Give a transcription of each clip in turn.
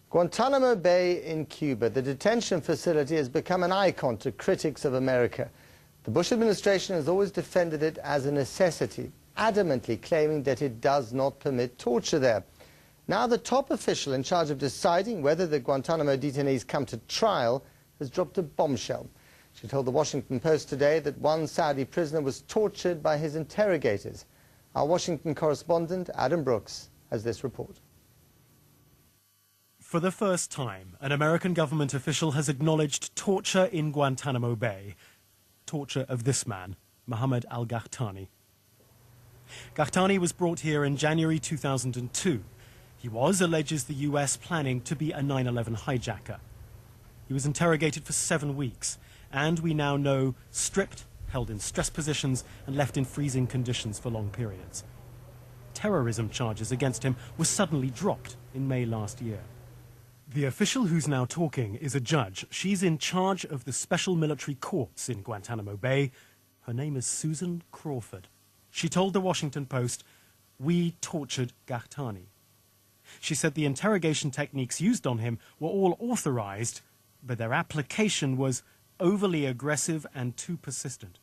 Guantanamo Bay in Cuba, the detention facility, has become an icon to critics of America. The Bush administration has always defended it as a necessity, adamantly claiming that it does not permit torture there. Now the top official in charge of deciding whether the Guantanamo detainees come to trial has dropped a bombshell. She told the Washington Post today that one Saudi prisoner was tortured by his interrogators. Our Washington correspondent, Adam Brooks, has this report. For the first time, an American government official has acknowledged torture in Guantanamo Bay. Torture of this man, Mohammed al-Ghahtani. Ghahtani was brought here in January 2002. He was, alleges the US, planning to be a 9/11 hijacker. He was interrogated for 7 weeks, and we now know stripped, held in stress positions, and left in freezing conditions for long periods. Terrorism charges against him were suddenly dropped in May last year. The official who's now talking is a judge. She's in charge of the special military courts in Guantanamo Bay. Her name is Susan Crawford. She told the Washington Post, "We tortured Ghahtani." She said the interrogation techniques used on him were all authorized, but their application was overly aggressive and too persistent.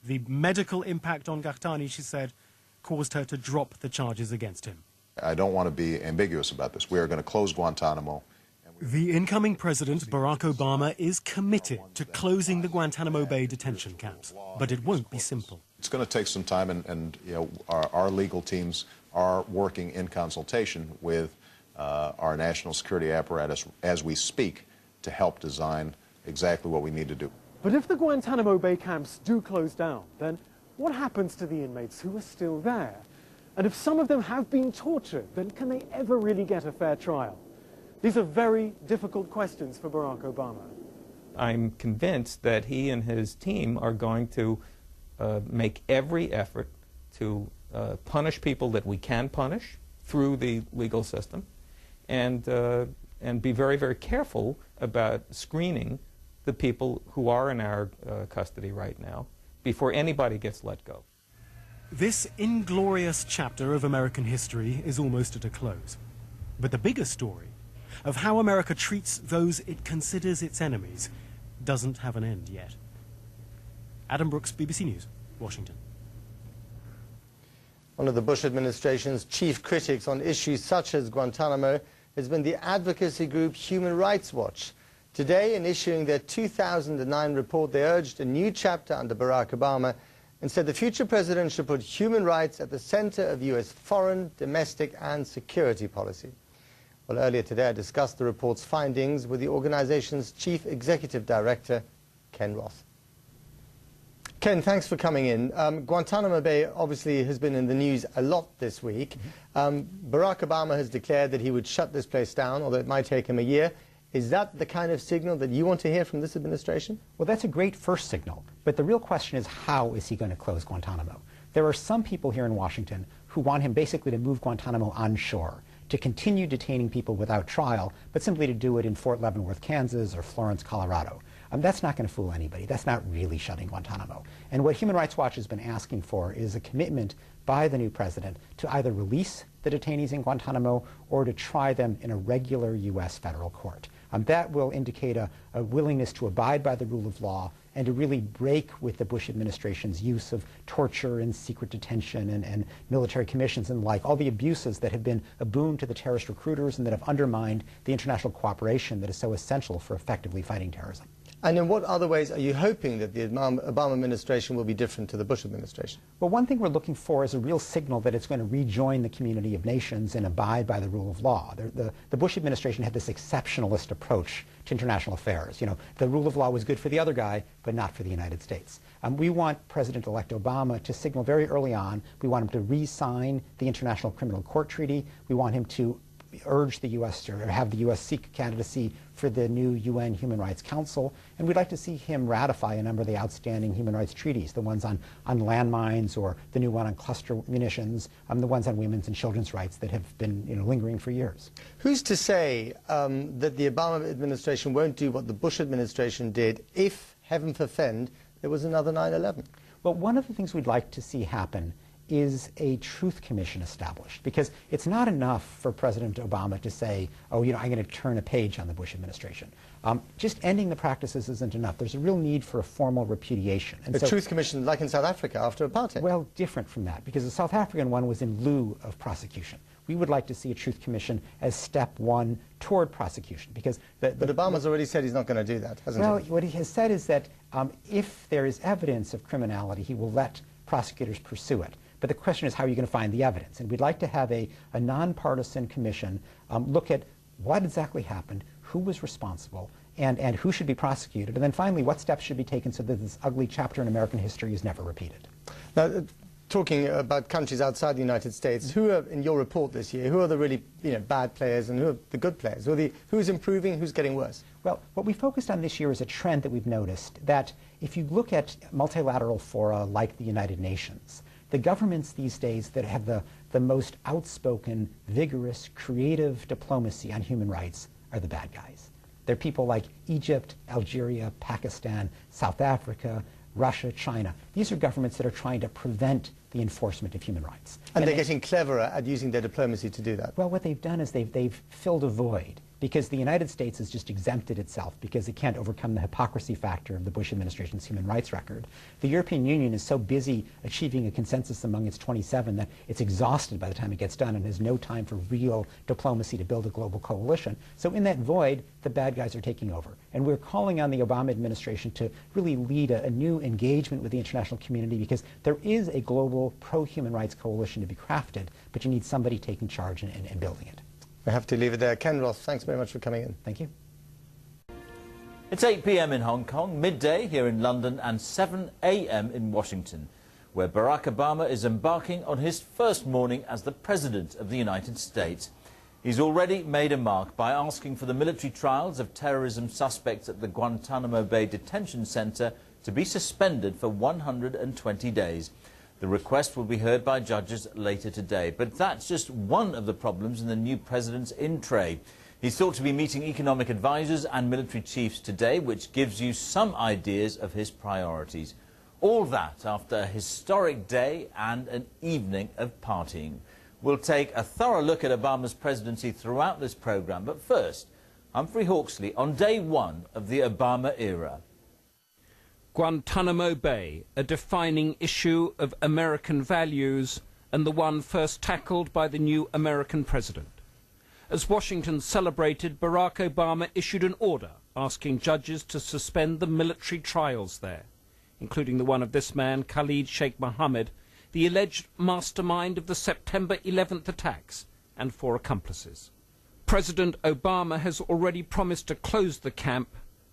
The medical impact on Ghahtani, she said, caused her to drop the charges against him. I don't want to be ambiguous about this. We are going to close Guantanamo. The incoming president, Barack Obama, is committed to closing the Guantanamo Bay detention camps, but it won't be simple. It's going to take some time, and you know, our legal teams are working in consultation with our national security apparatus as we speak to help design exactly what we need to do. But if the Guantanamo Bay camps do close down, then what happens to the inmates who are still there? And if some of them have been tortured, then can they ever really get a fair trial? These are very difficult questions for Barack Obama. I'm convinced that he and his team are going to make every effort to punish people that we can punish through the legal system, and be very, very careful about screening the people who are in our custody right now before anybody gets let go. This inglorious chapter of American history is almost at a close. But the bigger story of how America treats those it considers its enemies doesn't have an end yet. Adam Brooks, BBC News, Washington. One of the Bush administration's chief critics on issues such as Guantanamo has been the advocacy group Human Rights Watch. Today, in issuing their 2009 report, they urged a new chapter under Barack Obama and said the future president should put human rights at the center of US foreign, domestic and security policy. Well, earlier today I discussed the report's findings with the organization's chief executive director, Ken Roth. Ken, thanks for coming in. Guantanamo Bay obviously has been in the news a lot this week. Barack Obama has declared that he would shut this place down, although it might take him a year. Is that the kind of signal that you want to hear from this administration? Well, that's a great first signal. But the real question is, how is he going to close Guantanamo? There are some people here in Washington who want him basically to move Guantanamo onshore, to continue detaining people without trial, but simply to do it in Fort Leavenworth, Kansas, or Florence, Colorado. That's not going to fool anybody. That's not really shutting Guantanamo. And what Human Rights Watch has been asking for is a commitment by the new president to either release the detainees in Guantanamo or to try them in a regular U.S. federal court. That will indicate a willingness to abide by the rule of law and to really break with the Bush administration's use of torture and secret detention and military commissions and the like, all the abuses that have been a boon to the terrorist recruiters and that have undermined the international cooperation that is so essential for effectively fighting terrorism. And in what other ways are you hoping that the Obama administration will be different to the Bush administration? Well, one thing we're looking for is a real signal that it's going to rejoin the community of nations and abide by the rule of law. The Bush administration had this exceptionalist approach to international affairs. You know, the rule of law was good for the other guy, but not for the United States. We want President-elect Obama to signal very early on. We want him to re-sign the International Criminal Court Treaty. We want him to urge the U.S. or have the U.S. seek candidacy for the new UN Human Rights Council, and we'd like to see him ratify a number of the outstanding human rights treaties, the ones on landmines or the new one on cluster munitions, the ones on women's and children's rights that have been lingering for years. Who's to say that the Obama administration won't do what the Bush administration did if, heaven forfend, there was another 9/11? Well, one of the things we'd like to see happen is a truth commission established? Because it's not enough for President Obama to say, oh, you know, I'm going to turn a page on the Bush administration. Just ending the practices isn't enough. There's a real need for a formal repudiation. And the truth commission, like in South Africa after apartheid? Well, different from that, because the South African one was in lieu of prosecution. We would like to see a truth commission as step one toward prosecution, because but Obama's already said he's not going to do that, hasn't he? Well, what he has said is that if there is evidence of criminality, he will let prosecutors pursue it. But the question is, how are you going to find the evidence? And we'd like to have a nonpartisan commission look at what exactly happened, who was responsible, and who should be prosecuted, and then finally, what steps should be taken so that this ugly chapter in American history is never repeated. Now, talking about countries outside the United States, who are, in your report this year, who are the really bad players and who are the good players? Who's improving, who's getting worse? Well, what we focused on this year is a trend that we've noticed, that if you look at multilateral fora like the United Nations, the governments these days that have the most outspoken, vigorous, creative diplomacy on human rights are the bad guys. They're people like Egypt, Algeria, Pakistan, South Africa, Russia, China. These are governments that are trying to prevent the enforcement of human rights. And they're getting cleverer at using their diplomacy to do that. Well, what they've done is they've filled a void, because the United States has just exempted itself because it can't overcome the hypocrisy factor of the Bush administration's human rights record. The European Union is so busy achieving a consensus among its 27 that it's exhausted by the time it gets done and has no time for real diplomacy to build a global coalition. So in that void, the bad guys are taking over. And we're calling on the Obama administration to really lead a new engagement with the international community, because there is a global pro-human rights coalition to be crafted, but you need somebody taking charge and building it. We have to leave it there. Ken Roth, thanks very much for coming in. Thank you. It's 8 p.m. in Hong Kong, midday here in London, and 7 a.m. in Washington, where Barack Obama is embarking on his first morning as the President of the United States. He's already made a mark by asking for the military trials of terrorism suspects at the Guantanamo Bay detention center to be suspended for 120 days. The request will be heard by judges later today. But that's just one of the problems in the new president's in-tray. He's thought to be meeting economic advisors and military chiefs today, which gives you some ideas of his priorities. All that after a historic day and an evening of partying. We'll take a thorough look at Obama's presidency throughout this programme. But first, Humphrey Hawksley on day one of the Obama era. Guantanamo Bay, a defining issue of American values and the one first tackled by the new American president. As Washington celebrated, Barack Obama issued an order asking judges to suspend the military trials there, including the one of this man, Khalid Sheikh Mohammed, the alleged mastermind of the September 11th attacks, and 4 accomplices. President Obama has already promised to close the camp,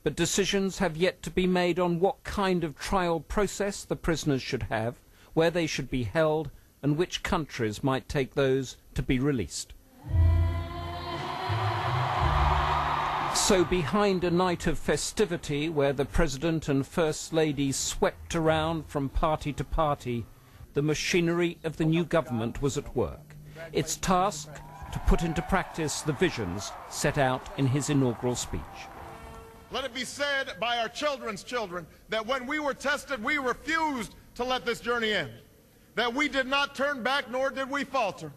but decisions have yet to be made on what kind of trial process the prisoners should have, where they should be held, and which countries might take those to be released. So behind a night of festivity where the President and First Lady swept around from party to party, the machinery of the new government was at work. Its task to put into practice the visions set out in his inaugural speech. Let it be said by our children's children that when we were tested, we refused to let this journey end. That we did not turn back, nor did we falter.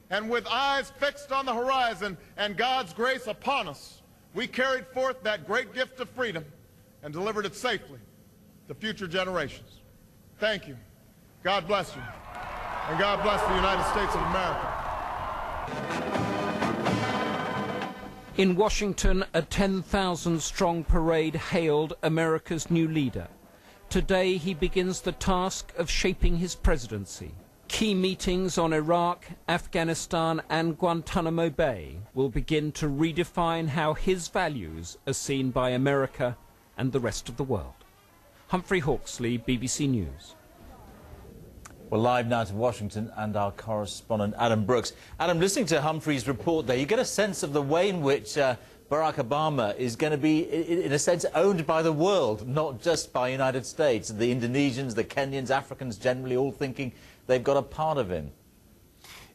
And with eyes fixed on the horizon and God's grace upon us, we carried forth that great gift of freedom and delivered it safely to future generations. Thank you. God bless you. And God bless the United States of America. In Washington, a 10,000-strong parade hailed America's new leader. Today, he begins the task of shaping his presidency. Key meetings on Iraq, Afghanistan and Guantanamo Bay will begin to redefine how his values are seen by America and the rest of the world. Humphrey Hawksley, BBC News. We're live now to Washington and our correspondent Adam Brooks. Adam, listening to Humphrey's report there, you get a sense of the way in which Barack Obama is going to be, in a sense, owned by the world, not just by the United States. The Indonesians, the Kenyans, Africans generally all thinking they've got a part of him.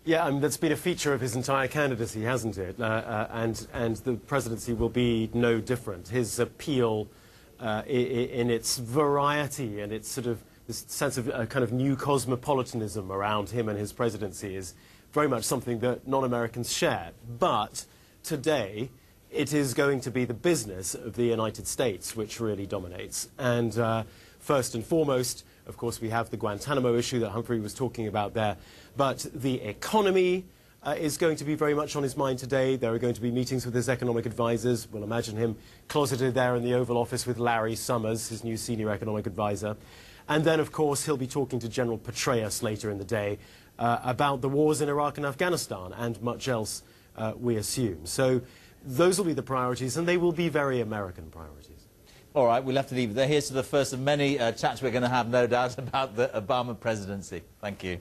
Yeah, that's been a feature of his entire candidacy, hasn't it? And the presidency will be no different. His appeal in its variety and its sort of this sense of kind of new cosmopolitanism around him and his presidency is very much something that non-Americans share. But today, it is going to be the business of the United States which really dominates. And first and foremost, of course, we have the Guantanamo issue that Humphrey was talking about there. But the economy is going to be very much on his mind today. There are going to be meetings with his economic advisors. We'll imagine him closeted there in the Oval Office with Larry Summers, his new senior economic advisor. And then, of course, he'll be talking to General Petraeus later in the day about the wars in Iraq and Afghanistan and much else, we assume. So those will be the priorities, and they will be very American priorities. All right, we'll have to leave it there. Here's to the first of many chats we're going to have, no doubt, about the Obama presidency. Thank you.